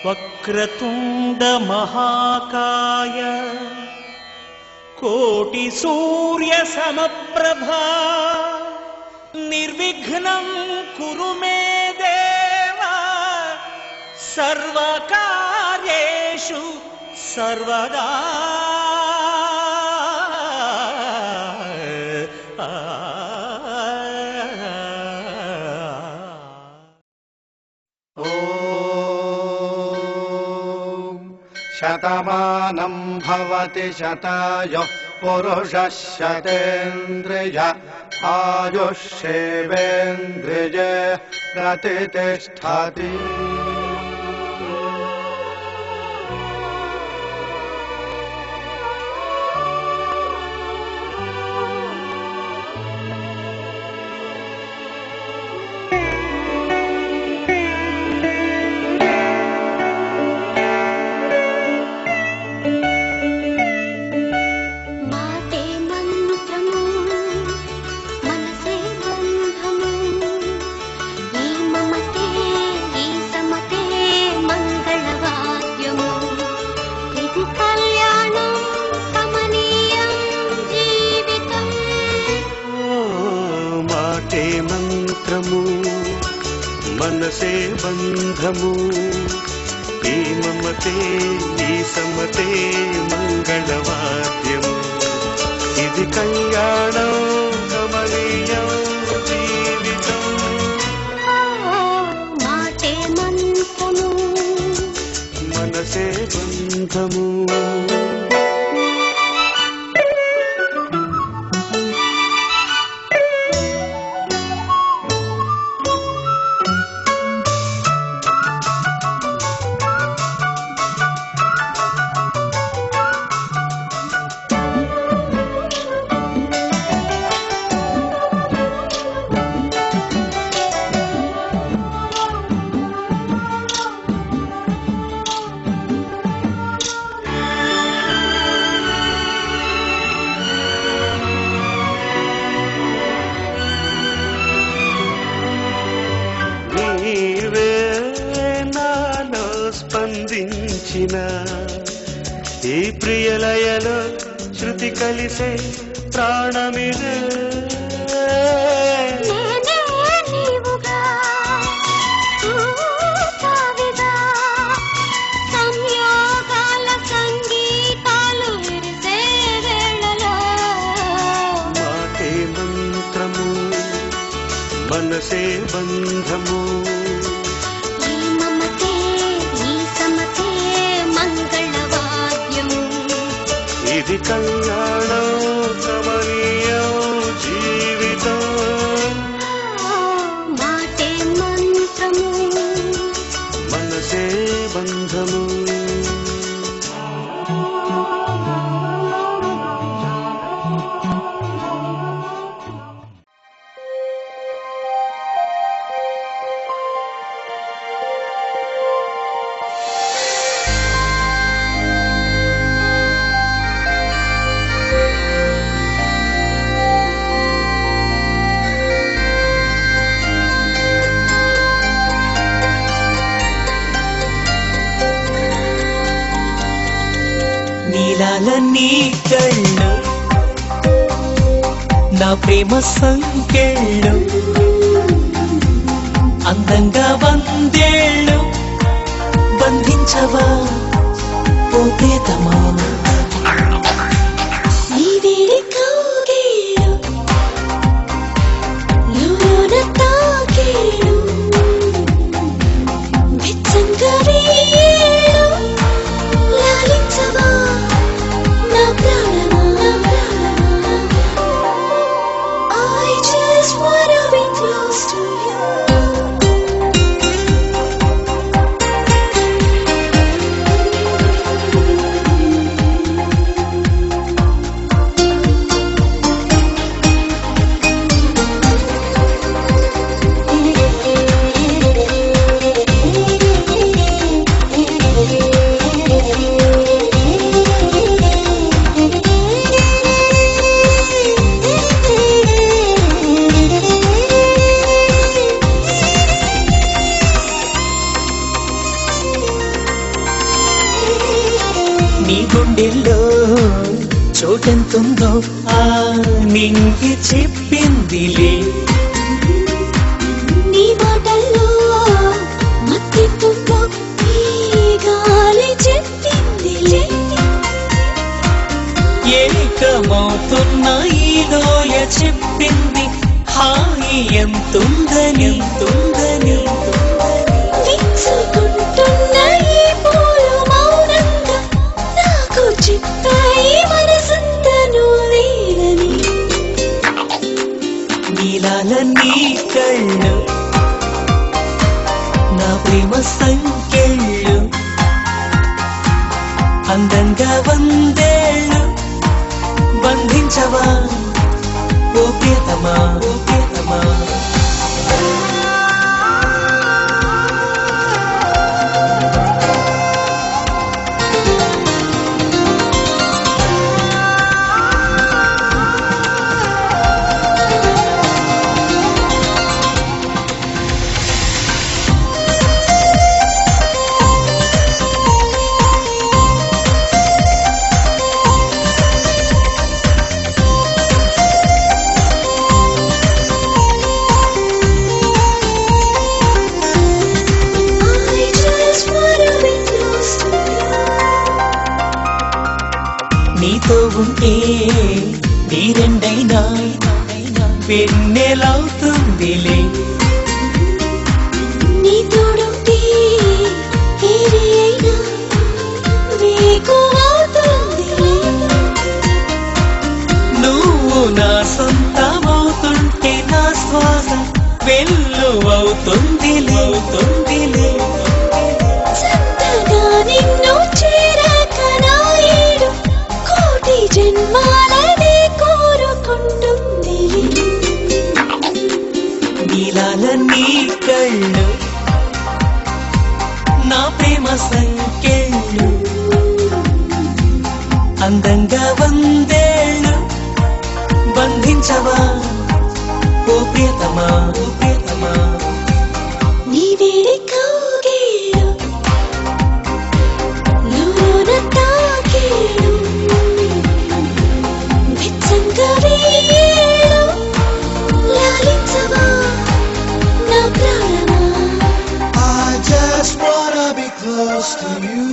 वक्रतुंड महाकाय कोटि सूर्य समप्रभा निर्विघ्नं कुरु मे देव सर्वकार्येषु सर्वदा। शतमानं भवति शतायुः पुरुषः शतेन्द्रिय आयुष्येवेन्द्रिये प्रतिष्ठति। मनसे बंधमु ई ममते ई समते मंगलवाद्यमु इदि कल्याणं कमनीयं जीवितं। माटे मंत्रमु मनसे बंधमु స్పందించిన ఈ ప్రియలయలో శృతి కలిసే ప్రాణమిదే సంయోగాల సంగీతాలు విరిసే వేళలో మాటే మంత్రము మనసే బంధము ఇది కళ్యాణం కమనీయం జీవితం। మాటే మంత్రము మనసే బంధము నీలాలన్నీ కళ్ళు నా ప్రేమ సంకెళ్ళు అందంగా వందేళ్ళు బంధించవా పోతేతమా లాలించవా నీ గుండెల్లో చోటెంతుందో ఆ నింగి చెప్పిందిలే. నీ మాటల్లో మత్తెంతుందో ఈ గాలి చెప్పిందిలే. ఏకమవుతున్న ఈ లోయ చెప్పింది హాయి ఎంతుందని. విచ్చుకుంటున్న ఈ పూలు మౌనంగా నాకు చెప్పాయి మనసంతను వేలని. నీలాల నీ కళ్ళు నా ప్రేమ సంకెళ్ళు అందంగా వందేళ్ళు బంధించవా ఓ ప్రియతమా. I just wanna be close to you. నీతో ఉంటే నీ రెండైనా వెన్నెలవుతుందిలే. నీ తోడుంటే ఏది అయినా వేకువవుతుందిలే. నువ్వు నా సొంతమవుతుంటే నా శ్వాస వెల్లువవుతుందిలే. చక్కగా నిన్ను చేరాక నా ఏడు కోటి జన్మాలనే కోరుకుంటుందిలే. నీలాల నీ కళ్ళు నా ప్రేమ సంకెళ్ళు అందంగా వందేళ్ళు బంధించవా ఓ ప్రియతమా. నీ వేడి కౌగిళ్ళు లోన తాకేడు వెచ్చంగా వేయేడు లాలించవా నా ప్రాణమా. I just wanna be close to you.